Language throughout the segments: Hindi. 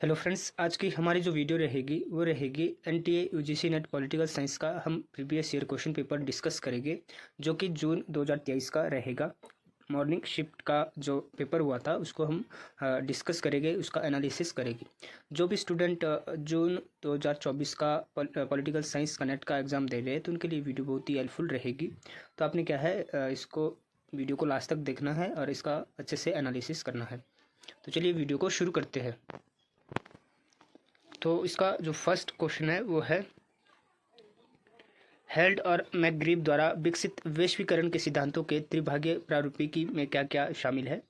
हेलो फ्रेंड्स, आज की हमारी जो वीडियो रहेगी वो रहेगी NTA UGC net political science का हम previous year question paper discuss करेंगे, जो कि जून 2023 का रहेगा। मॉर्निंग शिफ्ट का जो पेपर हुआ था उसको हम डिस्कस करेंगे, उसका एनालिसिस करेंगे। जो भी स्टूडेंट जून 2024 का पॉलिटिकल साइंस का नेट का एग्ज़ाम दे रहे हैं तो उनके लिए वीडियो बहुत ही हेल्पफुल रहेगी। तो आपने क्या है, इसको वीडियो को लास्ट तक देखना है और इसका अच्छे से एनालिसिस करना है। तो चलिए वीडियो को शुरू करते हैं। तो इसका जो फर्स्ट क्वेश्चन है वो है, हेल्ड और मैकग्रीव द्वारा विकसित वैश्वीकरण के सिद्धांतों के त्रिभागीय प्रारूपिकी में क्या क्या शामिल है।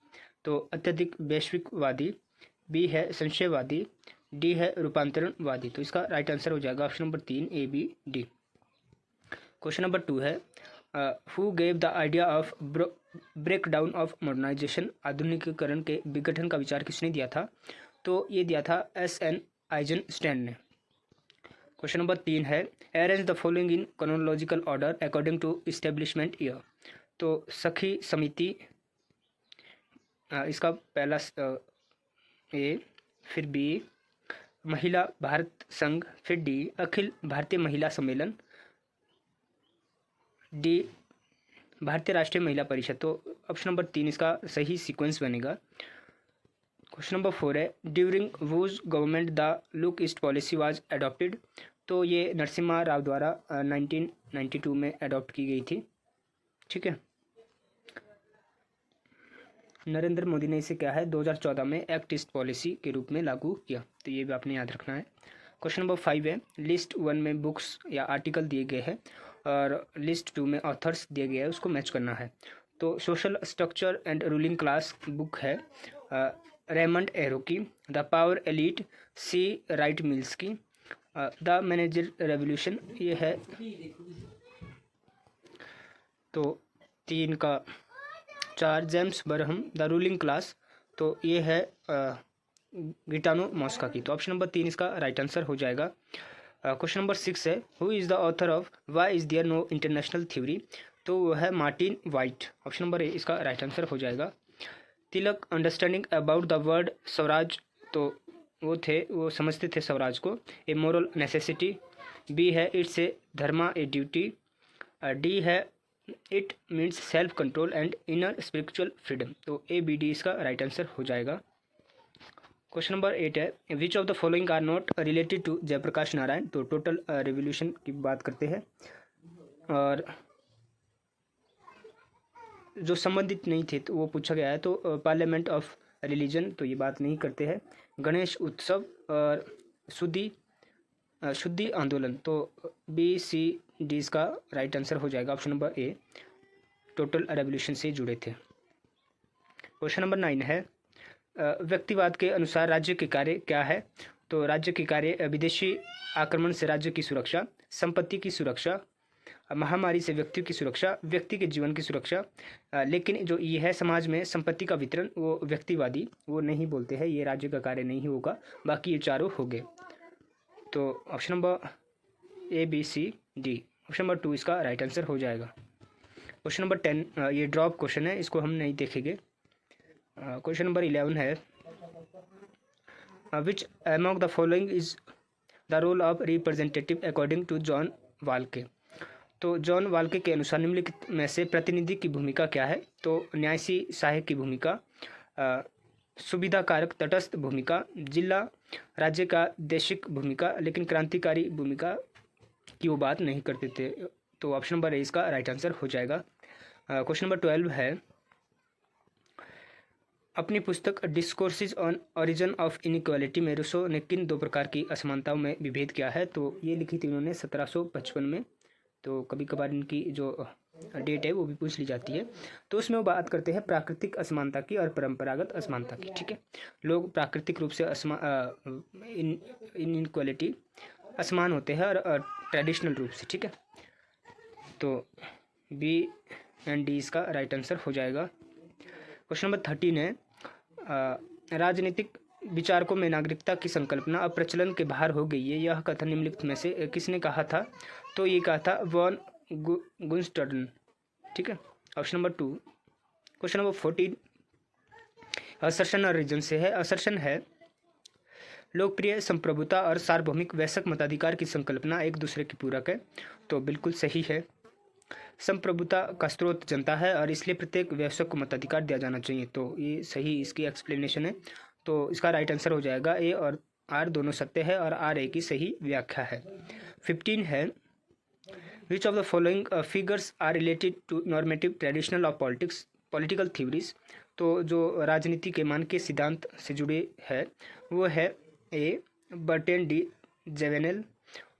तो अत्यधिक वैश्विकवादी, बी है संशयवादी, डी है रूपांतरणवादी। तो इसका राइट आंसर हो जाएगा option number 3 A B D. Question number 2 है, who gave the idea of breakdown of modernization. आधुनिकीकरण के विघटन का विचार किसने दिया था। तो ये दिया था एस.एन. आइजनस्टाइन ने। क्वेश्चन नंबर 3 है, arrange the following in chronological order according to establishment year. तो सखी समिति, इसका पहला ए, फिर बी महिला भारत संघ, फिर डी अखिल भारतीय महिला सम्मेलन, डी भारतीय राष्ट्रीय महिला परिषद। तो ऑप्शन नंबर 3 इसका सही सीक्वेंस बनेगा। क्वेश्चन नंबर 4 है, during whose government the look east policy was adopted. तो ये नरसिम्हा राव द्वारा 1992 में अडॉप्ट की गई थी। ठीक है, नरेंद्र मोदी ने इसे क्या है 2014 में एक्ट ईस्ट पॉलिसी के रूप में लागू किया। तो ये भी आपने याद रखना है। क्वेश्चन नंबर 5 है, लिस्ट 1 में बुक्स या आर्टिकल दिए गए हैं और लिस्ट 2 में ऑथर्स दिए गए हैं, उसको मैच करना है। तो social structure and ruling class book है रेमंड एरो की, the power elite C Wright Mills की, द मैनेजर रेवोल्यूशन ये है। तो 3 का 4 James Barham the ruling class, तो ये है गिटानो मॉस्का की। तो ऑप्शन नंबर 3 इसका राइट आंसर हो जाएगा। क्वेश्चन नंबर 6 है, who is the author of why is there no international theory. तो वो है Martin Wight. Option number A इसका राइट आंसर हो जाएगा। Tilak understanding about the word swaraj, तो वो समझते थे स्वराज को ए मोरल नेसेसिटी, बी है it's a dharma a duty, D है it means self control and inner spiritual freedom. तो ए बी डी इसका राइट आंसर हो जाएगा। क्वेश्चन नंबर 8 है, which of the following are not related to Jayaprakash Narayan. तो टोटल रिवोल्यूशन की बात करते हैं और जो संबंधित नहीं थे तो वो पूछा गया है। तो पार्लियामेंट ऑफ रिलीजन, तो ये बात नहीं करते हैं। गणेश उत्सव और शुद्धि आंदोलन, तो बी सी डी इसका राइट आंसर हो जाएगा। ऑप्शन नंबर ए टोटल रेवोल्यूशन से जुड़े थे। क्वेश्चन नंबर 9 है, व्यक्तिवाद के अनुसार राज्य के कार्य क्या है। तो राज्य के कार्य विदेशी आक्रमण से राज्य की सुरक्षा, संपत्ति की सुरक्षा, महामारी से व्यक्ति की सुरक्षा, व्यक्ति के जीवन की सुरक्षा। लेकिन जो ये है समाज में संपत्ति का वितरण, वो व्यक्तिवादी वो नहीं बोलते हैं, ये राज्य का कार्य नहीं होगा। बाकी ये चारों हो गए। तो option number A B C D, option number 2 इसका राइट आंसर हो जाएगा। क्वेश्चन नंबर 10, ये ड्रॉप क्वेश्चन है, इसको हम नहीं देखेंगे। क्वेश्चन नंबर 11 है, which among the following is the role of representative according to John Wahlke. तो जॉन वाल्के के अनुसार निम्नलिखित में से प्रतिनिधि की भूमिका क्या है। तो न्यासी सहायक की भूमिका, सुविधा कारक तटस्थ भूमिका, जिला राज्य का देशिक भूमिका, लेकिन क्रांतिकारी भूमिका की वो बात नहीं करते थे। तो ऑप्शन नंबर ए इसका राइट आंसर हो जाएगा। क्वेश्चन नंबर 12 है, अपनी पुस्तक discourses on origin of inequality में रूसो ने किन 2 प्रकार की असमानताओं में विभेद किया है। तो ये लिखी थी उन्होंने 1755 में। तो कभी कभार इनकी जो डेट है वो भी पूछ ली जाती है। तो उसमें वो बात करते हैं प्राकृतिक असमानता की और परंपरागत असमानता की। ठीक है, लोग प्राकृतिक रूप से इनइक्वालिटी असमान होते हैं और ट्रेडिशनल रूप से। ठीक है, तो बी एंड डी इसका राइट आंसर हो जाएगा। क्वेश्चन नंबर 13 है, राजनीतिक विचारकों में नागरिकता की संकल्पना अब प्रचलन के बाहर हो गई है, यह कथन निम्नलिखित में से किसने कहा था। तो ये कहा था वॉन गुन्स्टर्न। ठीक है, option number 2। Question number 14 assertion और रीजन से है। असर्शन है लोकप्रिय संप्रभुता और सार्वभौमिक वयस्क मताधिकार की संकल्पना एक दूसरे की पूरक है, तो बिल्कुल सही है। संप्रभुता का स्रोत जनता है और इसलिए प्रत्येक वयस्क को मताधिकार दिया जाना चाहिए, तो ये सही इसकी एक्सप्लेनेशन है। तो इसका राइट आंसर हो जाएगा ए और आर दोनों सत्य है और आर ए की सही व्याख्या है। 15 है which of the following figures are related to normative traditional of politics political theories. तो जो राजनीति के मानकीय सिद्धांत से जुड़े है वो है A Bertrand de Jouvenel,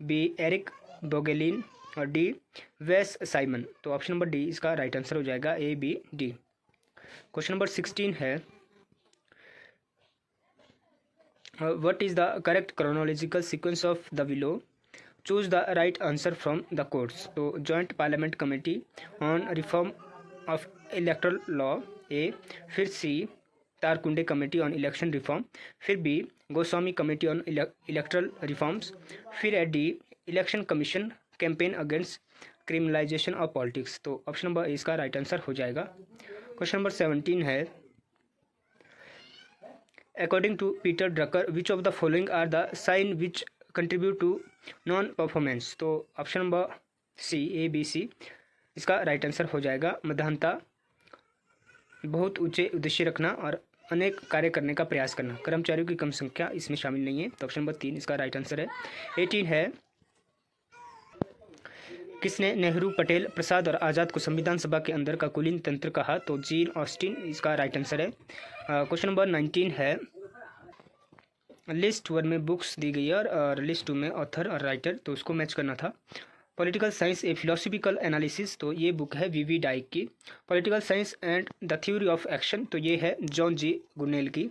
B Eric Voegelin और डी वेस साइमन। तो ऑप्शन नंबर डी इसका राइट आंसर हो जाएगा, A B D. Question number 16 है what is the correct chronological sequence of the below, choose the right answer from the codes. तो joint parliament committee on reform of electoral law A, फिर C Tarkunde committee on election reform, फिर B Goswami committee on electoral reforms, फिर है D election commission campaign against criminalization of politics. तो ऑप्शन नंबर ए इसका राइट आंसर हो जाएगा। क्वेश्चन नंबर 17 है according to Peter Drucker which of the following are the sign which contribute to non performance. तो option number C A B C इसका राइट आंसर हो जाएगा। मध्यांता, बहुत ऊंचे उद्देश्य रखना और अनेक कार्य करने का प्रयास करना, कर्मचारियों की कम संख्या इसमें शामिल नहीं है। तो ऑप्शन नंबर 3 इसका राइट आंसर है। 18 है किसने नेहरू, पटेल, प्रसाद और आज़ाद को संविधान सभा के अंदर का कुलीन तंत्र कहा। तो जीन ऑस्टिन इसका राइट आंसर है। क्वेश्चन नंबर 19 है लिस्ट 1 में बुक्स दी गई है और लिस्ट 2 में ऑथर और राइटर, तो उसको मैच करना था। पॉलिटिकल साइंस ए फिलोसफिकल एनालिसिस, तो ये बुक है वी डाइक की। Political science and the theory of action, तो ये है जॉन जी गुनेल की।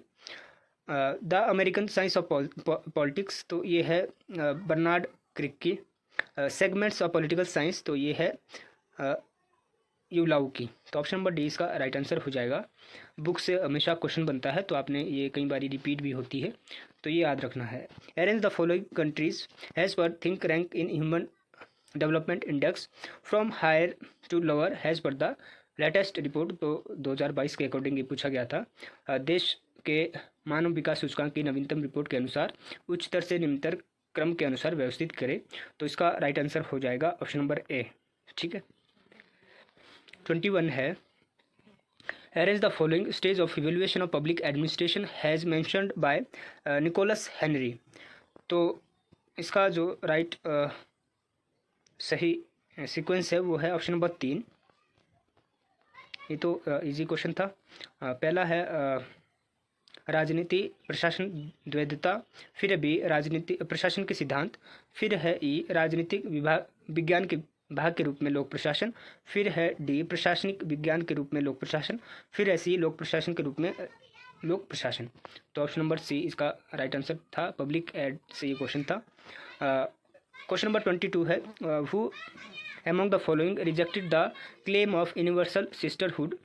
The American science of politics, तो ये है बर्नार्ड क्रिक की। सेगमेंट्स ऑफ पॉलिटिकल साइंस, तो ये है यूलाउ की। तो ऑप्शन नंबर डी इसका राइट आंसर हो जाएगा। बुक से हमेशा क्वेश्चन बनता है, तो आपने ये कई बार रिपीट भी होती है, तो ये याद रखना है। Arrange the following countries as per think rank in human development index from higher to lower as per the latest report. तो 2022 के अकॉर्डिंग ये पूछा गया था। देश के मानव विकास सूचकांक की नवीनतम रिपोर्ट के अनुसार उच्चतर से निम्नतर क्रम के अनुसार व्यवस्थित करें। तो इसका राइट आंसर हो जाएगा ऑप्शन नंबर ए। ठीक है। 21 है arrange the following stage of evaluation of public administration has mentioned by Nicholas Henry. तो इसका जो राइट सही सीक्वेंस है वो है ऑप्शन नंबर 3। ये तो इजी क्वेश्चन था। पहला है राजनीति प्रशासन द्वैधता, फिर है बी राजनीति प्रशासन के सिद्धांत, फिर है ई राजनीतिक विज्ञान के भाग के रूप में लोक प्रशासन, फिर है डी प्रशासनिक विज्ञान के रूप में लोक प्रशासन, फिर है सी लोक प्रशासन के रूप में लोक प्रशासन। तो ऑप्शन नंबर सी इसका राइट आंसर था। पब्लिक एड से ये क्वेश्चन था। क्वेश्चन नंबर 22 है who among the following rejected the claim of universal sisterhood.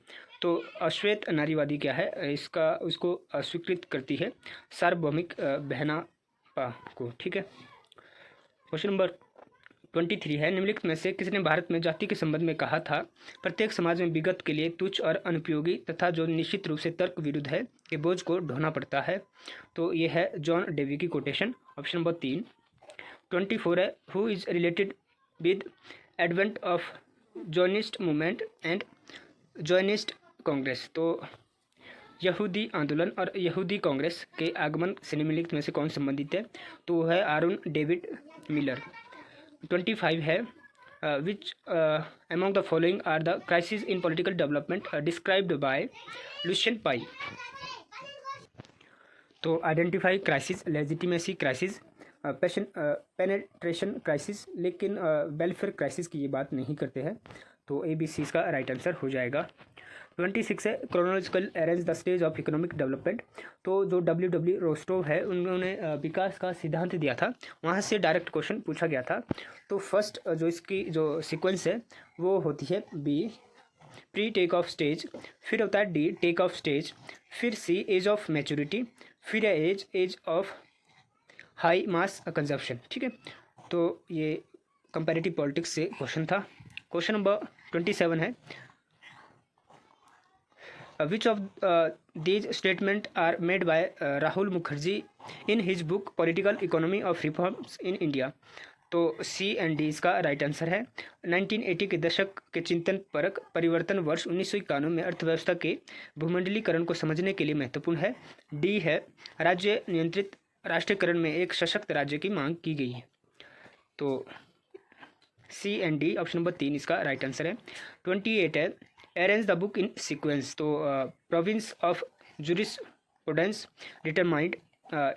तो अश्वेत नारीवादी क्या है, इसका उसको अस्वीकृत करती है सार्वभौमिक बहनापा को। ठीक है। क्वेश्चन नंबर 23 है निम्नलिखित में से किसने भारत में जाति के संबंध में कहा था प्रत्येक समाज में विगत के लिए तुच्छ और अनुपयोगी तथा जो निश्चित रूप से तर्क विरुद्ध है के बोझ को ढोना पड़ता है। तो ये है जॉन डेवी की कोटेशन, ऑप्शन नंबर 3। 24 है who is related with advent of Zionist movement and Zionist congress. तो यहूदी आंदोलन और यहूदी कांग्रेस के आगमन से निम्नलिखित में से कौन संबंधित है। तो वह है आरोन डेविड मिलर। 25 है which among the following are the crisis in political development described by Lucian Pye. तो identify crisis, legitimacy crisis, penetration crisis, लेकिन वेलफेयर क्राइसिस की ये बात नहीं करते हैं। तो ए बी सी इसका राइट आंसर हो जाएगा। 26 है chronological arrange the stage of economic development. तो जो डब्ल्यू रोस्टोव है उन्होंने विकास का सिद्धांत दिया था, वहाँ से डायरेक्ट क्वेश्चन पूछा गया था। तो फर्स्ट जो इसकी जो सीक्वेंस है वो होती है B pre take off stage, फिर होता है डी टेक ऑफ स्टेज, फिर सी एज ऑफ मैच्योरिटी, फिर है age of high mass consumption. ठीक है। तो ये कंपैरेटिव पॉलिटिक्स से क्वेश्चन था। क्वेश्चन नंबर 27 है which of these statement are made by Rahul Mukherjee in his book political economy of reforms in India. तो सी एंड डी इसका राइट आंसर है। 1980 के दशक के चिंतन परक परिवर्तन वर्ष 1991 में अर्थव्यवस्था के भूमंडलीकरण को समझने के लिए महत्वपूर्ण है। डी है राज्य नियंत्रित राष्ट्रीयकरण में एक सशक्त राज्य की मांग की गई है। तो C and D option number 3 इसका राइट आंसर है। 28 है arrange the book in sequence. तो प्रोविंस ऑफ जुरिस्प्रूडेंस डिटरमाइंड,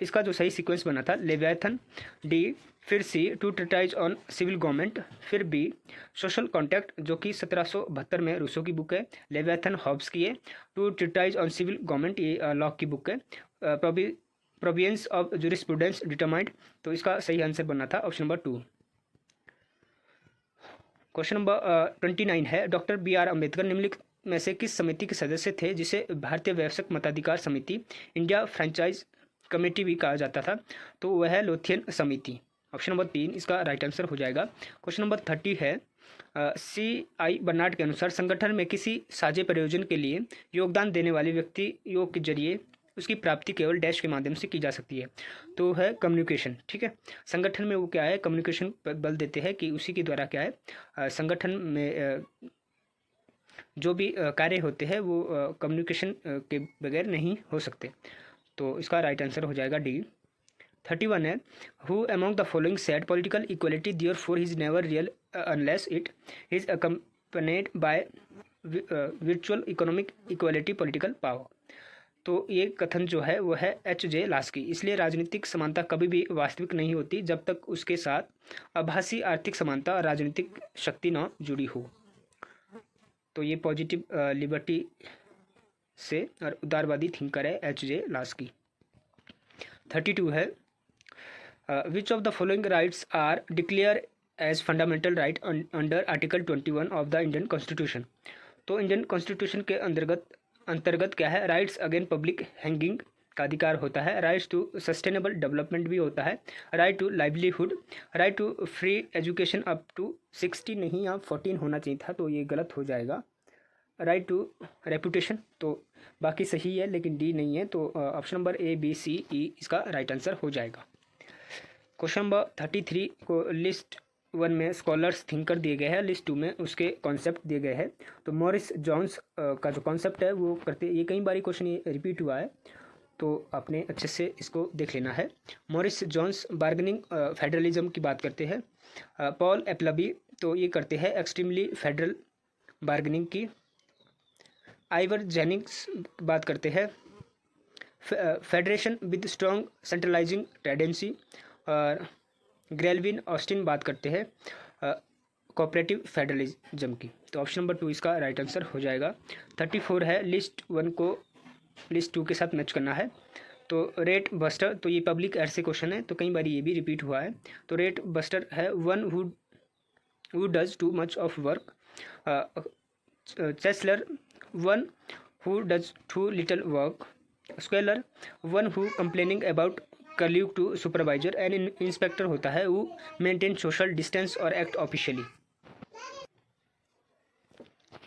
इसका जो सही सीक्वेंस बना था लेवियाथन, डी फिर C two treatise on civil government, फिर बी सोशल कॉन्टैक्ट जो कि 1772 में रूसो की बुक है, लेवियाथन हॉब्स की है, two treatise on civil government ये लॉक की बुक है, प्रोविंस ऑफ जुरिस्प्रूडेंस डिटरमाइंड, तो इसका सही आंसर बनना था ऑप्शन नंबर 2। क्वेश्चन नंबर 29 है डॉक्टर BR अम्बेडकर निम्नलिखित में से किस समिति के सदस्य थे जिसे भारतीय वयस्क मताधिकार समिति इंडिया फ्रेंचाइज कमेटी भी कहा जाता था। तो वह है लोथियन समिति। ऑप्शन नंबर 3 इसका राइट आंसर हो जाएगा। क्वेश्चन नंबर 30 है CI बर्नार्ड के अनुसार संगठन में किसी साझे प्रयोजन के लिए योगदान देने वाले व्यक्तियों के जरिए उसकी प्राप्ति केवल डैश के माध्यम से की जा सकती है। तो है कम्युनिकेशन। ठीक है, संगठन में वो क्या है, कम्युनिकेशन पर बल देते हैं कि उसी के द्वारा क्या है संगठन में जो भी कार्य होते हैं वो कम्युनिकेशन के बगैर नहीं हो सकते। तो इसका राइट आंसर हो जाएगा डी। 31 है who among the following said political equality therefore is never real unless it is accompanied by virtual economic equality political power. तो ये कथन जो है वो है H.J. लास्की। इसलिए राजनीतिक समानता कभी भी वास्तविक नहीं होती जब तक उसके साथ आभासी आर्थिक समानता और राजनीतिक शक्ति न जुड़ी हो। तो ये पॉजिटिव लिबर्टी से और उदारवादी थिंकर है H.J. लास्की। 32 है which of the following rights are declare as fundamental right under article 21 of the Indian constitution. तो इंडियन कॉन्स्टिट्यूशन के अंतर्गत क्या है, राइट्स अगेन पब्लिक हैंगिंग का अधिकार होता है, राइट्स टू सस्टेनेबल डेवलपमेंट भी होता है, right to livelihood, right to free education up to 16 नहीं यहाँ 14 होना चाहिए था, तो ये गलत हो जाएगा, राइट टू रेपुटेशन। तो बाकी सही है लेकिन डी नहीं है, तो option number A, B, C, E इसका राइट आंसर हो जाएगा। क्वेश्चन नंबर 33 को लिस्ट 1 में स्कॉलर्स थिंकर दिए गए हैं, लिस्ट 2 में उसके कॉन्सेप्ट दिए गए हैं। तो मॉरिस जॉन्स का जो कॉन्सेप्ट है वो करते, ये कई बार क्वेश्चन ये रिपीट हुआ है तो आपने अच्छे से इसको देख लेना है। मॉरिस जॉन्स बार्गेनिंग फेडरलिज्म की बात करते हैं। पॉल एप्लबी तो ये करते हैं एक्सट्रीमली फेडरल बार्गेनिंग की। आइवर जेनिंग्स बात करते हैं federation with strong centralising tendency, और ग्रेलविन ऑस्टिन बात करते हैं कोऑपरेटिव फेडरलिज्म की। तो ऑप्शन नंबर 2 इसका राइट आंसर हो जाएगा। 34 है लिस्ट 1 को लिस्ट 2 के साथ मैच करना है। तो रेट बस्टर, तो ये पब्लिक एड से क्वेश्चन है तो कई बार ये भी रिपीट हुआ है। तो रेट बस्टर है one who does too much of work, chiseler one who does too little work, squealer one who complaining about colleague to supervisor, and inspector होता है वो मेंटेन सोशल डिस्टेंस और एक्ट ऑफिशियली।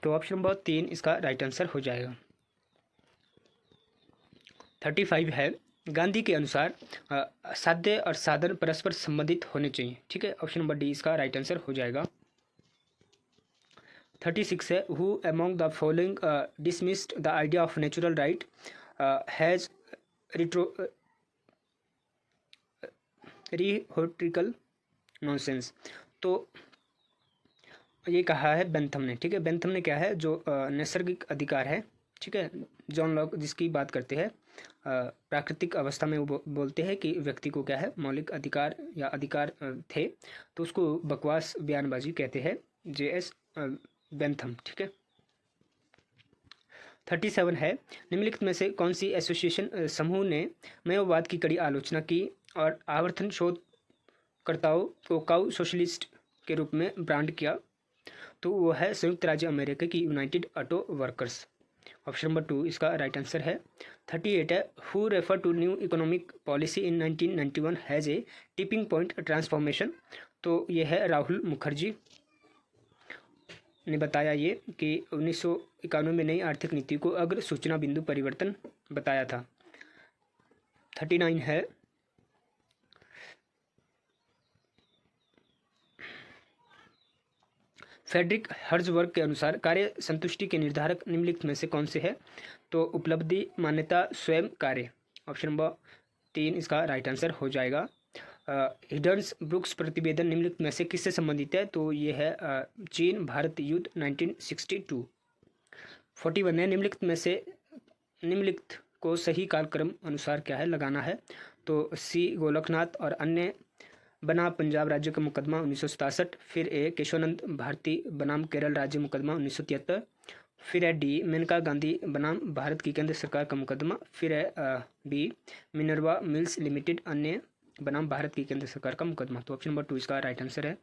तो ऑप्शन नंबर 3 इसका राइट आंसर हो जाएगा। 35 है गांधी के अनुसार साध्य और साधन परस्पर संबंधित होने चाहिए। ठीक है, ऑप्शन नंबर डी इसका राइट आंसर हो जाएगा। 36 है who among the following dismissed the idea of natural right as rhetorical nonsense. तो ये कहा है बेंथम ने। ठीक है, बेंथम ने क्या है जो नैसर्गिक अधिकार है, ठीक है, जॉन लॉक जिसकी बात करते हैं प्राकृतिक अवस्था में वो बोलते हैं कि व्यक्ति को क्या है मौलिक अधिकार या अधिकार थे, तो उसको बकवास बयानबाजी कहते हैं, JS बेंथम। ठीक है। 37 है निम्नलिखित में से कौन सी एसोसिएशन समूह ने मेयोवाद की कड़ी आलोचना की और आवर्तन शोधकर्ताओं को काउ सोशलिस्ट के रूप में ब्रांड किया। तो वो है संयुक्त राज्य अमेरिका की United Auto Workers. Option number 2 इसका राइट आंसर है। 38 है who refer to new economic policy in 1991 has a tipping point transformation. तो ये है राहुल मुखर्जी। ने बताया ये कि 1991 में नई आर्थिक नीति को अग्र सूचना बिंदु परिवर्तन बताया था। 39 है फ्रेडरिक हर्ज़बर्ग के अनुसार कार्य संतुष्टि के निर्धारक निम्नलिखित में से कौन से है? तो उपलब्धि, मान्यता, स्वयं कार्य। ऑप्शन नंबर 3 इसका राइट आंसर हो जाएगा। हिडन्स ब्रुक्स प्रतिवेदन निम्नलिखित में से किससे संबंधित है? तो ये है चीन भारत युद्ध 1962। 41 है निम्नलिखित को सही कालक्रम अनुसार क्या है लगाना है? तो सी गोलकनाथ और अन्य बनाम पंजाब राज्य का मुकदमा 1967, फिर ए केशवानंद भारती बनाम केरल राज्य मुकदमा 1973, फिर है डी मेनका गांधी बनाम भारत की केंद्र सरकार का मुकदमा, फिर है बी मिनर्वा मिल्स लिमिटेड अन्य बनाम भारत की केंद्र सरकार का मुकदमा। तो ऑप्शन नंबर 2 इसका राइट आंसर है।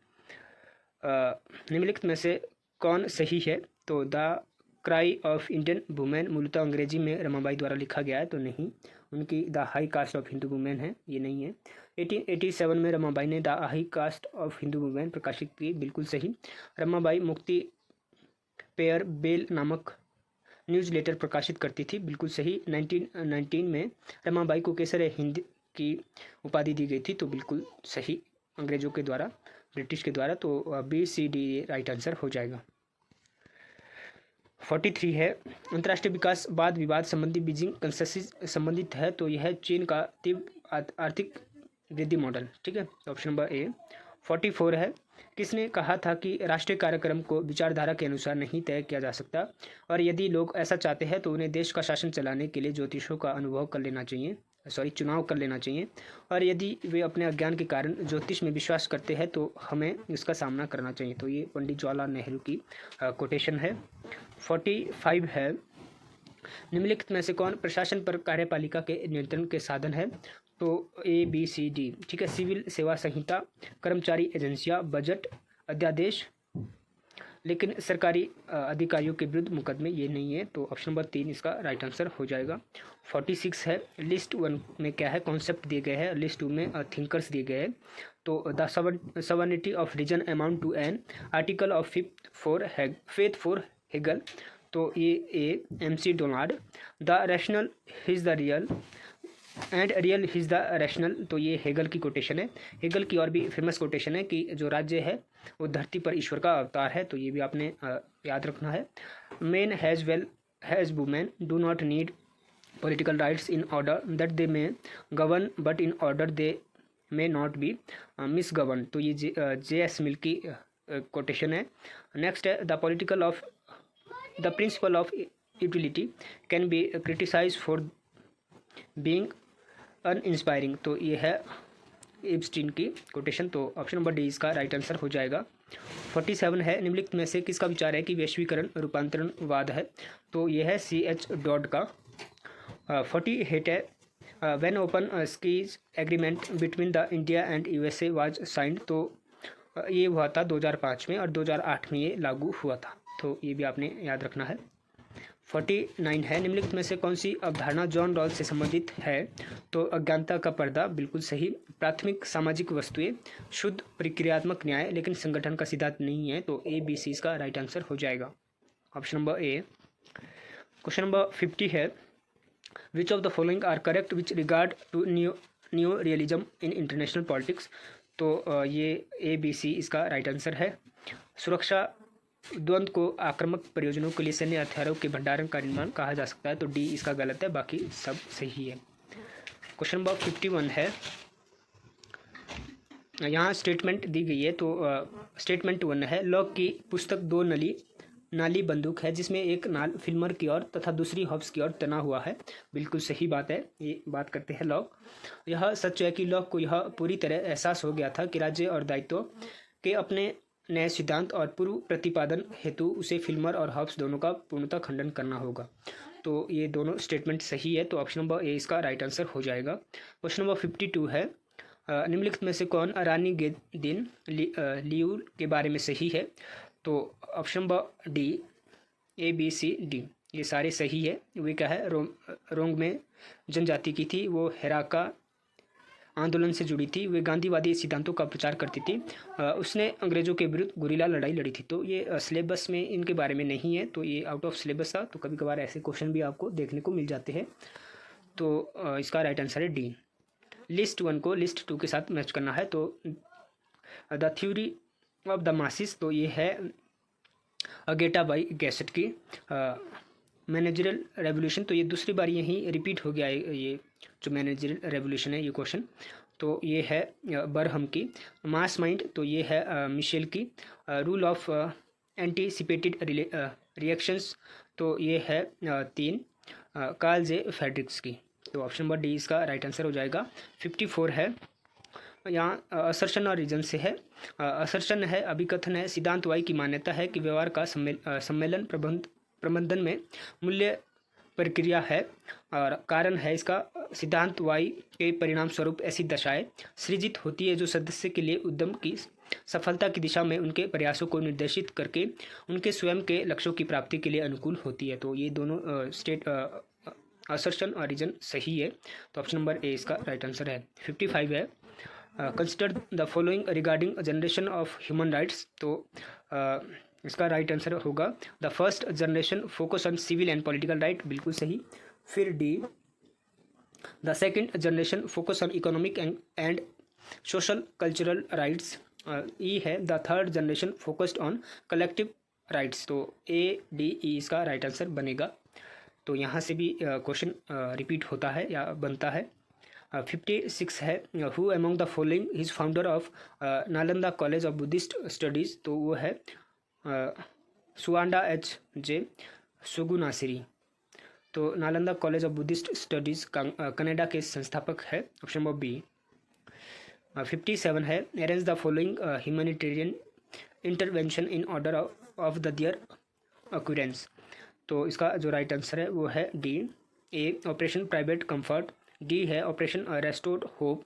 निम्नलिखित में से कौन सही है? तो the cry of Indian women मूलतः अंग्रेजी में रमाबाई द्वारा लिखा गया है, तो नहीं। उनकी the high cast of Hindu women है, ये नहीं है। 1887 में रमाबाई ने the high cast of Hindu women प्रकाशित की, बिल्कुल सही। रमाबाई मुक्ति पेयर बेल नामक न्यूज़लेटर प्रकाशित करती थी, बिल्कुल सही। 1919 में रमाबाई को केसर हिंद की उपाधि दी गई थी, तो बिल्कुल सही, अंग्रेजों के द्वारा, ब्रिटिश के द्वारा। तो B C D right answer हो जाएगा। 43 है अंतर्राष्ट्रीय विकास वाद विवाद संबंधी बीजिंग कंसेंसस संबंधित है, तो यह चीन का तीव्र आर्थिक वृद्धि मॉडल, ठीक है, ऑप्शन नंबर ए। 44 है किसने कहा था कि राष्ट्रीय कार्यक्रम को विचारधारा के अनुसार नहीं तय किया जा सकता, और यदि लोग ऐसा चाहते हैं तो उन्हें देश का शासन चलाने के लिए ज्योतिषों का अनुभव कर लेना चाहिए, चुनाव कर लेना चाहिए, और यदि वे अपने अज्ञान के कारण ज्योतिष में विश्वास करते हैं तो हमें इसका सामना करना चाहिए। तो ये पंडित जवाहरलाल नेहरू की कोटेशन है। 45 है निम्नलिखित में से कौन प्रशासन पर कार्यपालिका के नियंत्रण के साधन है? तो ए बी सी डी, ठीक है, सिविल सेवा संहिता, कर्मचारी एजेंसियां, बजट, अध्यादेश, लेकिन सरकारी अधिकारियों के विरुद्ध मुकदमे ये नहीं है, तो ऑप्शन नंबर 3 इसका राइट आंसर हो जाएगा। 46 है लिस्ट 1 में क्या है? कॉन्सेप्ट दिए गए हैं, लिस्ट 2 में थिंकर्स दिए गए हैं। तो the sovereignty of reason amount to an article of faith for Hegel, तो ये A M C Donald. The rational is the real and real is the rational, तो ये हेगल की कोटेशन है। हेगल की और भी फेमस कोटेशन है कि जो राज्य है वो धरती पर ईश्वर का अवतार है, तो ये भी आपने याद रखना है। Main has women do not need political rights in order that they may govern but in order they may not be miss govern, तो ये जे एस मिल की कोटेशन है। नेक्स्ट है the principle of utility can be criticize for being uninspiring, तो ये है एब्स्टीन की कोटेशन, तो ऑप्शन नंबर डी इसका राइट आंसर हो जाएगा। 47 है निम्नलिखित में से किसका विचार है कि वैश्वीकरण रूपांतरणवाद है? तो ये है सी एच डॉट का। 48 है when open skis agreement between the India and USA was signed, तो ये हुआ था 2005 में और 2008 में ये लागू हुआ था, तो ये भी आपने याद रखना है। 49 है निम्नलिखित में से कौन सी अवधारणा जॉन रॉल्स से संबंधित है? तो अज्ञानता का पर्दा, बिल्कुल सही। प्राथमिक सामाजिक वस्तुएं, शुद्ध प्रक्रियात्मक न्याय लेकिन संगठन का सिद्धांत नहीं है, तो ए बी सी इसका राइट आंसर हो जाएगा, option number A. Question number 50 है which of the following are correct which regard to new realism in international politics, तो ये ए बी सी इसका राइट आंसर है। सुरक्षा द्वंद्व को आक्रामक प्रयोजनों के लिए सैन्य हथियारों के भंडारण का निर्माण कहा जा सकता है, तो डी इसका गलत है, बाकी सब सही है। क्वेश्चन नंबर 51 है, यहाँ स्टेटमेंट दी गई है, तो स्टेटमेंट 1 है लॉक की पुस्तक 2 नाली बंदूक है जिसमें एक नाल फिल्मर की ओर तथा दूसरी हॉब्स की ओर तना हुआ है, बिल्कुल सही बात है। ये बात करते हैं लॉक। यह सच है कि लॉक को यह पूरी तरह एहसास हो गया था कि राज्य और दायित्व के अपने नए सिद्धांत और पूर्व प्रतिपादन हेतु उसे फिल्मर और हॉब्स दोनों का पूर्णतः खंडन करना होगा, तो ये दोनों स्टेटमेंट सही है, तो ऑप्शन नंबर ए इसका राइट आंसर हो जाएगा। क्वेश्चन नंबर 52 है निम्नलिखित में से कौन रानी गेदिन लियू के बारे में सही है? तो option number D A B C D ये सारे सही है। वे क्या है रोंग में जनजाति की थी, वो हेराका आंदोलन से जुड़ी थी, वे गांधीवादी सिद्धांतों का प्रचार करती थी। उसने अंग्रेज़ों के विरुद्ध गुरिल्ला लड़ाई लड़ी थी। तो ये सिलेबस में इनके बारे में नहीं है, तो ये आउट ऑफ सिलेबस था। तो कभी कभार ऐसे क्वेश्चन भी आपको देखने को मिल जाते हैं। तो इसका राइट आंसर है डी। लिस्ट 1 को लिस्ट 2 के साथ मैच करना है। तो the theory of the masses, तो ये है अगेटा बाई गैसेट की। मैनेजरल रेवोल्यूशन, तो ये दूसरी बार यहीं रिपीट हो गया है, ये जो मैनेजरल रेवोल्यूशन है ये क्वेश्चन। तो ये है बरहम की। मास माइंड, तो ये है मिशेल की। रूल ऑफ एंटीसिपेटेड रिएक्शंस, तो ये है 3 कार्ल जे फ्रेडरिक्स की। तो ऑप्शन नंबर डी इसका राइट आंसर हो जाएगा। 54 है, यहाँ असर्शन और रीजन से है। असर्शन है अभिकथन है, सिद्धांतवाई की मान्यता है कि व्यवहार का सम्मेलन प्रबंधन में मूल्य प्रक्रिया है, और कारण है इसका सिद्धांतवाई के परिणाम स्वरूप ऐसी दशाएं सृजित होती है जो सदस्य के लिए उद्यम की सफलता की दिशा में उनके प्रयासों को निर्देशित करके उनके स्वयं के लक्ष्यों की प्राप्ति के लिए अनुकूल होती है। तो ये दोनों स्टेट असर्शन और रीजन सही है। तो ऑप्शन नंबर ए इसका राइट आंसर है। 55 है, consider the following regarding generation of human rights, तो इसका राइट आंसर होगा the first generation focus on civil and political right, बिल्कुल सही। फिर D, the second generation focus on economic and social cultural rights. E है the third generation focused on collective rights. तो ए डी ई इसका राइट आंसर बनेगा। तो यहाँ से भी क्वेश्चन रिपीट होता है या बनता है। 56 है, who among the following is founder of Nalanda college of Buddhist studies, तो वो है सुआंडा एच जे सुगुनासिरी। तो Nalanda college of Buddhist studies Canada के संस्थापक है, ऑप्शन नंबर बी। 57 है, arrange the following humanitarian intervention in order of the their occurrence. तो इसका जो राइट आंसर है वो है D. A operation private comfort, D है ऑपरेशन रेस्टोर्ड होप,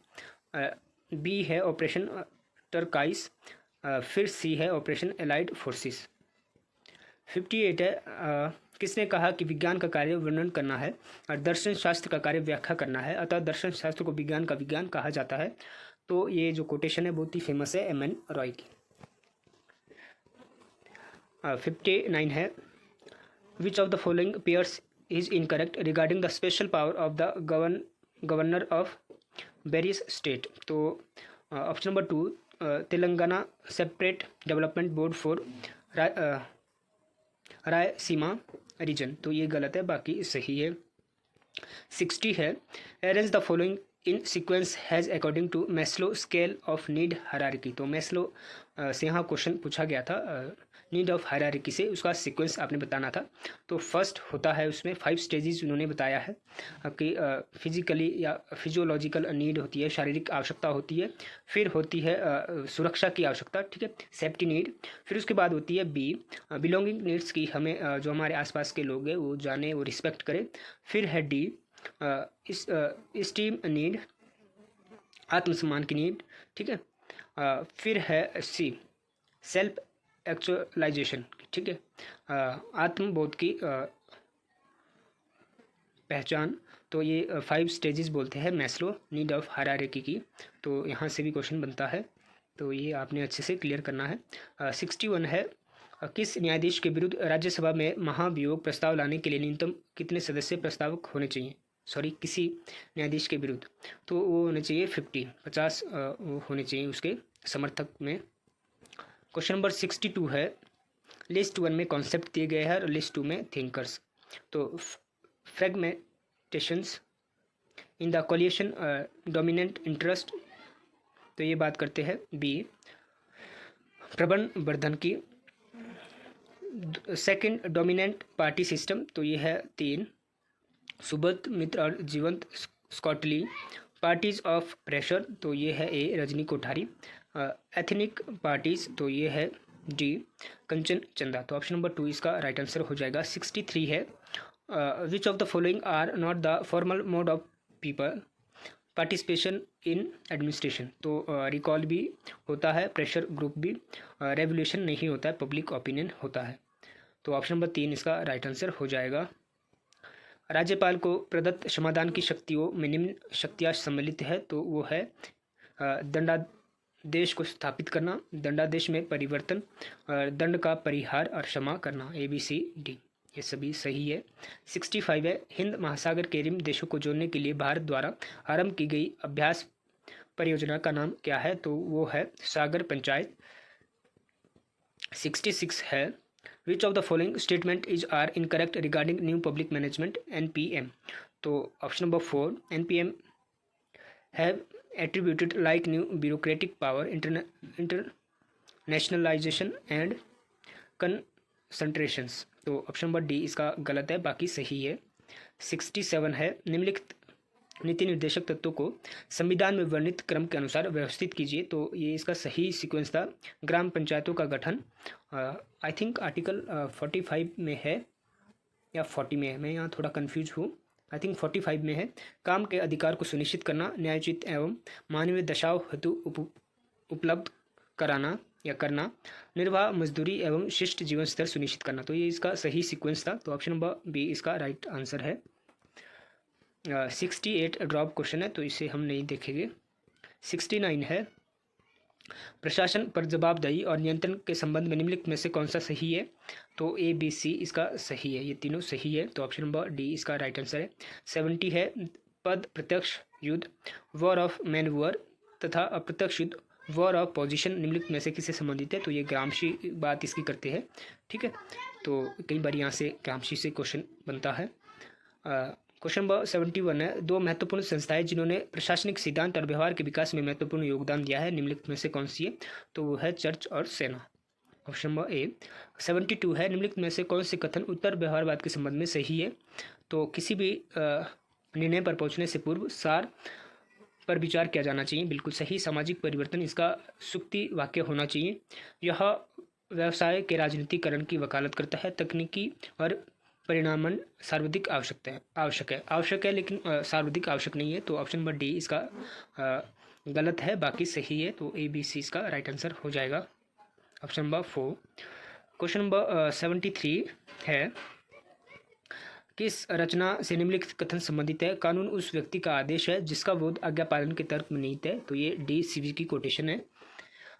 बी है ऑपरेशन टर्काइस, फिर सी है ऑपरेशन एलाइड फोर्सेस। 58 है, किसने कहा कि विज्ञान का कार्य वर्णन करना है और दर्शन शास्त्र का कार्य व्याख्या करना है, अतः दर्शन शास्त्र को विज्ञान का विज्ञान कहा जाता है। तो ये जो कोटेशन है बहुत ही फेमस है एम एन रॉय की। 59 है, which of the following pairs is incorrect regarding the special power of the governor of various state. तो option number 2 Telangana separate development board for Rayalaseema region, तो ये गलत है, बाकी सही है। 60 है, arrange the following in sequence as according to Maslow scale of need hierarchy. तो मैस्लो से यहाँ क्वेश्चन पूछा गया था नीड ऑफ हायरार्की से, उसका सीक्वेंस आपने बताना था। तो फर्स्ट होता है उसमें 5 स्टेजेस उन्होंने बताया है कि फिजिकली या फिजियोलॉजिकल नीड होती है, शारीरिक आवश्यकता होती है। फिर होती है सुरक्षा की आवश्यकता, ठीक है, सेफ्टी नीड। फिर उसके बाद होती है बी बिलोंगिंग नीड्स की, हमें जो हमारे आसपास के लोग हैं वो जाने, वो रिस्पेक्ट करें। फिर है डी स्टीम नीड, आत्मसम्मान की नीड, ठीक है। फिर है सी सेल्फ एक्चुअलाइजेशन, ठीक है, आत्मबोध की पहचान। तो ये 5 स्टेजेस बोलते हैं मैस्लो नीड ऑफ हायरार्की की। तो यहाँ से भी क्वेश्चन बनता है, तो ये आपने अच्छे से क्लियर करना है। 61 है, किस न्यायाधीश के विरुद्ध राज्यसभा में महाभियोग प्रस्ताव लाने के लिए न्यूनतम कितने सदस्य प्रस्तावक होने चाहिए? किसी न्यायाधीश के विरुद्ध, तो वो होने चाहिए 50 वो होने चाहिए उसके समर्थक में। क्वेश्चन नंबर 62 है, लिस्ट 1 में कॉन्सेप्ट दिए गए हैं और लिस्ट 2 में थिंकर्स। तो fragmentations in the coalition dominant interest, तो ये बात करते हैं बी प्रबल वर्धन की। सेकंड डोमिनेंट पार्टी सिस्टम, तो ये है 3 सुब्रत मित्र और जीवंत स्कॉटली। पार्टीज ऑफ प्रेशर, तो ये है ए रजनी कोठारी। एथनिक पार्टीज, तो ये है डी कंचन चंदा। तो ऑप्शन नंबर 2 इसका राइट आंसर हो जाएगा। 63 है, which of the following are not the formal mode of people participation in administration. तो रिकॉल भी होता है, प्रेशर ग्रुप भी, रेवोल्यूशन नहीं होता है, पब्लिक ओपिनियन होता है। तो ऑप्शन नंबर 3 इसका राइट आंसर हो जाएगा। राज्यपाल को प्रदत्त समाधान की शक्तियों में निम्न शक्तियाँ सम्मिलित है, तो वो है दंडादेश को स्थापित करना, दंडादेश में परिवर्तन, दंड का परिहार और क्षमा करना। ABCD ये सभी सही है। 65 है, हिंद महासागर के रिम देशों को जोड़ने के लिए भारत द्वारा आरंभ की गई अभ्यास परियोजना का नाम क्या है, तो वो है सागर पंचायत। 66 है, which of the following statement is are incorrect regarding new public management NPM, तो option number 4, NPM have attributed like new bureaucratic power internationalization and concentrations, तो ऑप्शन नंबर D इसका गलत है, बाकी सही है। 67 है, निम्नलिखित नीति निर्देशक तत्वों को संविधान में वर्णित क्रम के अनुसार व्यवस्थित कीजिए, तो ये इसका सही सीक्वेंस था। ग्राम पंचायतों का गठन आई थिंक आर्टिकल 45 में है या 40 में है, मैं यहाँ थोड़ा कंफ्यूज हूँ, आई थिंक 45 में है। काम के अधिकार को सुनिश्चित करना, न्यायोचित एवं मानवीय दशाओं हेतु उपलब्ध कराना या करना, निर्वाह मजदूरी एवं शिष्ट जीवन स्तर सुनिश्चित करना, तो ये इसका सही सीक्वेंस था, तो ऑप्शन नंबर B इसका राइट आंसर है। 68 ड्रॉप क्वेश्चन है, तो इसे हम नहीं देखेंगे। 69 है, प्रशासन पर जवाबदेही और नियंत्रण के संबंध में निम्नलिखित में से कौन सा सही है, तो ABC इसका सही है, ये तीनों सही है, तो ऑप्शन नंबर D इसका राइट आंसर है। 70 है, पद प्रत्यक्ष युद्ध वॉर ऑफ मैनवर तथा अप्रत्यक्ष युद्ध वॉर ऑफ पोजीशन निम्नलिखित में से किससे संबंधित है, तो ये ग्रामशी बात इसकी करते हैं, ठीक है। तो कई बार यहाँ से ग्रामशी से क्वेश्चन बनता है। क्वेश्चन नंबर 71 है, दो महत्वपूर्ण संस्थाएं जिन्होंने प्रशासनिक सिद्धांत और व्यवहार के विकास में महत्वपूर्ण योगदान दिया है, निम्नलिखित में से कौन सी है, तो वो है चर्च और सेना, ऑप्शन नंबर A। 72 है, निम्नलिखित में से कौन से कथन उत्तर व्यवहारवाद के संबंध में सही है, तो किसी भी निर्णय पर पहुंचने से पूर्व सार पर विचार किया जाना चाहिए, बिल्कुल सही। सामाजिक परिवर्तन इसका सूक्ति वाक्य होना चाहिए। यह व्यवसाय के राजनीतिकरण की वकालत करता है, तकनीकी और परिणामन सर्वाधिक आवश्यक है लेकिन सर्वाधिक आवश्यक नहीं है, तो ऑप्शन नंबर D इसका गलत है, बाकी सही है, तो ABC इसका राइट आंसर हो जाएगा, ऑप्शन नंबर 4। क्वेश्चन नंबर 73 है, किस रचना से निम्नलिखित कथन संबंधित है, कानून उस व्यक्ति का आदेश है जिसका बोध आज्ञा पालन के तर्क में निहित है, तो ये D CV की कोटेशन है।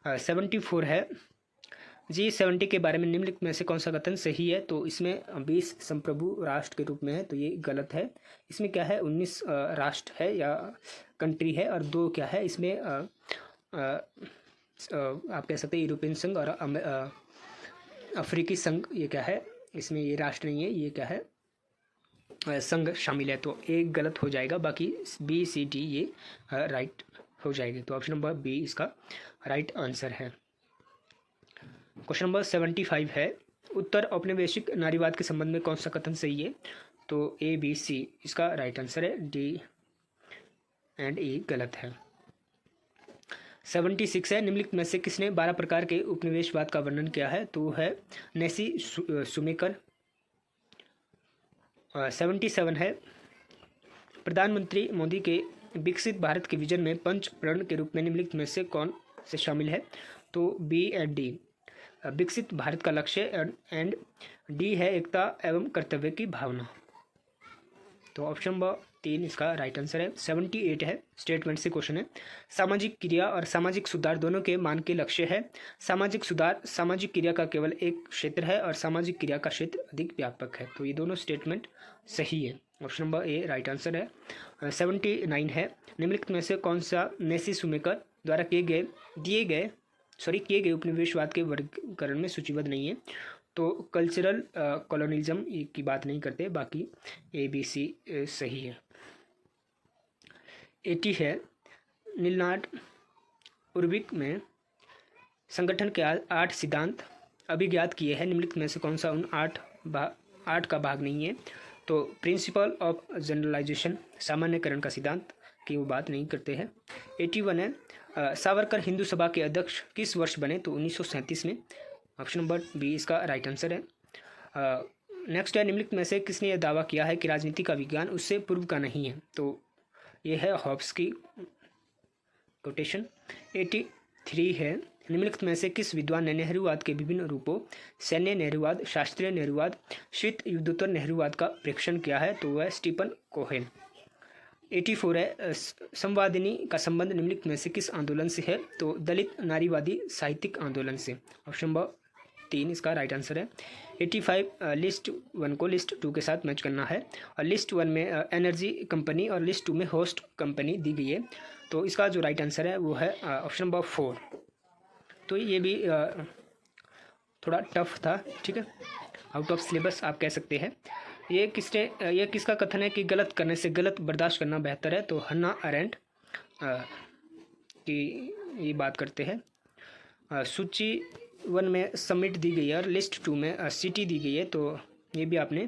74 है, G70 के बारे में निम्नलिखित में से कौन सा कथन सही है, तो इसमें 20 संप्रभु राष्ट्र के रूप में है, तो ये गलत है। इसमें क्या है, 19 राष्ट्र है या कंट्री है, और 2 क्या है इसमें आप कह सकते हैं यूरोपियन संघ और अफ्रीकी संघ, ये क्या है, इसमें ये राष्ट्र नहीं है, ये क्या है संघ शामिल है, तो एक गलत हो जाएगा, बाकी B C D ये राइट हो जाएगी, तो ऑप्शन नंबर B इसका राइट आंसर है। क्वेश्चन नंबर 75 है, उत्तर औपनिवेशिक नारीवाद के संबंध में कौन सा कथन सही है, तो ABC इसका राइट आंसर है, D एंड E गलत है। 76 है, निम्नलिखित में से किसने 12 प्रकार के उपनिवेशवाद का वर्णन किया है, तो है नेसी सुमेकर। 77 है, प्रधानमंत्री मोदी के विकसित भारत के विजन में पंच प्रण के रूप में निम्नलिखित में से कौन से शामिल है, तो B एंड D। विकसित भारत का लक्ष्य एंड D है एकता एवं कर्तव्य की भावना, तो ऑप्शन नंबर 3 इसका राइट आंसर है। 78 है, स्टेटमेंट से क्वेश्चन है, सामाजिक क्रिया और सामाजिक सुधार दोनों के मान के लक्ष्य है। सामाजिक सुधार सामाजिक क्रिया का केवल एक क्षेत्र है और सामाजिक क्रिया का क्षेत्र अधिक व्यापक है, तो ये दोनों स्टेटमेंट सही है, option number A right answer है। 79 है, निम्नलिखित में से कौन सा नेसी सुमेकर द्वारा किए गए उपनिवेशवाद के वर्गीकरण में सूचीबद्ध नहीं है, तो कल्चरल कॉलोनिज्म की बात नहीं करते, बाकी ABC सही है। 80 है, नीलनाड उर्विक में संगठन के 8 सिद्धांत अभिज्ञात किए हैं, निम्नलिखित में से कौन सा उन 8 का भाग नहीं है, तो प्रिंसिपल ऑफ जनरलाइजेशन सामान्यकरण का सिद्धांत की वो बात नहीं करते हैं। 81 है, सावरकर हिंदू सभा के अध्यक्ष किस वर्ष बने, तो 1937 में, ऑप्शन नंबर B इसका राइट आंसर है। नेक्स्ट है, निम्नलिखित में से किसने यह दावा किया है कि राजनीति का विज्ञान उससे पूर्व का नहीं है, तो ये है हॉब्स की कोटेशन। 83 है, निम्नलिखित में से किस विद्वान ने नेहरूवाद के विभिन्न रूपों सैन्य नेहरूवाद, शास्त्रीय नेहरूवाद, शीत युद्धोत्तर नेहरूवाद का प्रेक्षण किया है? तो वह स्टीफन कोहेन। 84 है संवादिनी का संबंध निम्नलिखित में से किस आंदोलन से है? तो दलित नारीवादी साहित्यिक आंदोलन से। ऑप्शन नंबर 3 इसका राइट आंसर है। 85 लिस्ट 1 को लिस्ट 2 के साथ मैच करना है और लिस्ट 1 में एनर्जी कंपनी और लिस्ट 2 में होस्ट कंपनी दी गई है। तो इसका जो राइट आंसर है वो है ऑप्शन नंबर 4। तो ये भी थोड़ा टफ था, ठीक है, आउट ऑफ सिलेबस आप कह सकते हैं। ये किसका कथन है कि गलत करने से गलत बर्दाश्त करना बेहतर है? तो हन्ना अरेंट की ये बात करते हैं। सूची 1 में समिट दी गई है और लिस्ट 2 में सिटी दी गई है। तो ये भी आपने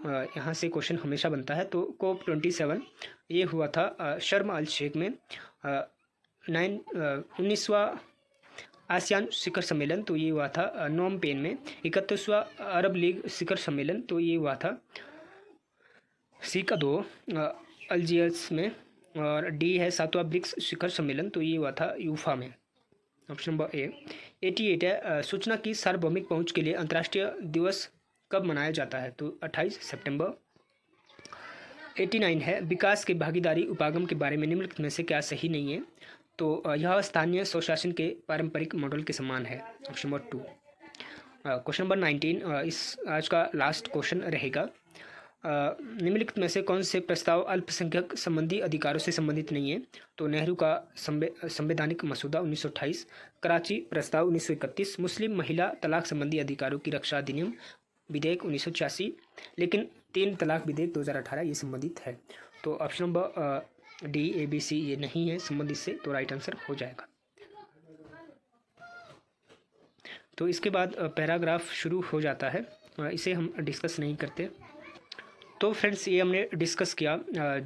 यहाँ से क्वेश्चन हमेशा बनता है। तो COP 27 ये हुआ था शर्म अल शेख में। 19वां आसियान शिखर सम्मेलन तो ये हुआ था नोम पेन में। 31वां अरब लीग शिखर सम्मेलन तो ये हुआ था COP 2 अल्जीयर्स में। और डी है 7वां ब्रिक्स शिखर सम्मेलन तो ये हुआ था यूफा में। ऑप्शन नंबर ए। 88 है सूचना की सार्वभौमिक पहुंच के लिए अंतर्राष्ट्रीय दिवस कब मनाया जाता है? तो 28 सितंबर। 89 है विकास के भागीदारी उपागम के बारे में निम्नलिखित में से क्या सही नहीं है? तो यह स्थानीय स्वशासन के पारंपरिक मॉडल के समान है। Option number 2। क्वेश्चन नंबर 19 इस आज का लास्ट क्वेश्चन रहेगा। निम्नलिखित में से कौन से प्रस्ताव अल्पसंख्यक संबंधी अधिकारों से संबंधित नहीं है? तो नेहरू का संवैधानिक मसूदा 1928, कराची प्रस्ताव 1931, मुस्लिम महिला तलाक संबंधी अधिकारों की रक्षा अधिनियम विधेयक 1986, लेकिन 3 तलाक विधेयक 2018 ये संबंधित है। तो ऑप्शन नंबर डी ABC ये नहीं है संबंधित से, तो राइट आंसर हो जाएगा। तो इसके बाद पैराग्राफ शुरू हो जाता है, इसे हम डिस्कस नहीं करते। तो फ्रेंड्स ये हमने डिस्कस किया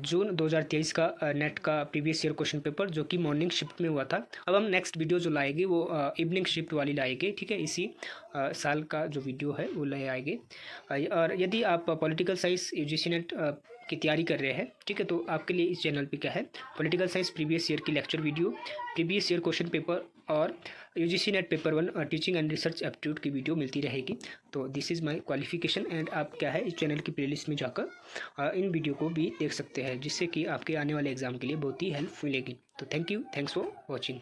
जून 2023 का नेट का प्रीवियस ईयर क्वेश्चन पेपर जो कि मॉर्निंग शिफ्ट में हुआ था। अब हम नेक्स्ट वीडियो जो लाएंगे वो इवनिंग शिफ्ट वाली लाएंगे, ठीक है। इसी साल का जो वीडियो है वो ले आएंगे। और यदि आप पॉलिटिकल साइंस UGC नेट की तैयारी कर रहे हैं, ठीक है, तो आपके लिए इस चैनल पे क्या है पॉलिटिकल साइंस प्रीवियस ईयर की lecture video, previous year question paper और UGC net paper 1 teaching and research aptitude की वीडियो मिलती रहेगी। तो this is my qualification and आप क्या है इस चैनल की प्लेलिस्ट में जाकर इन वीडियो को भी देख सकते हैं, जिससे कि आपके आने वाले एग्जाम के लिए बहुत ही हेल्प मिलेगी। तो thank you, thanks for watching.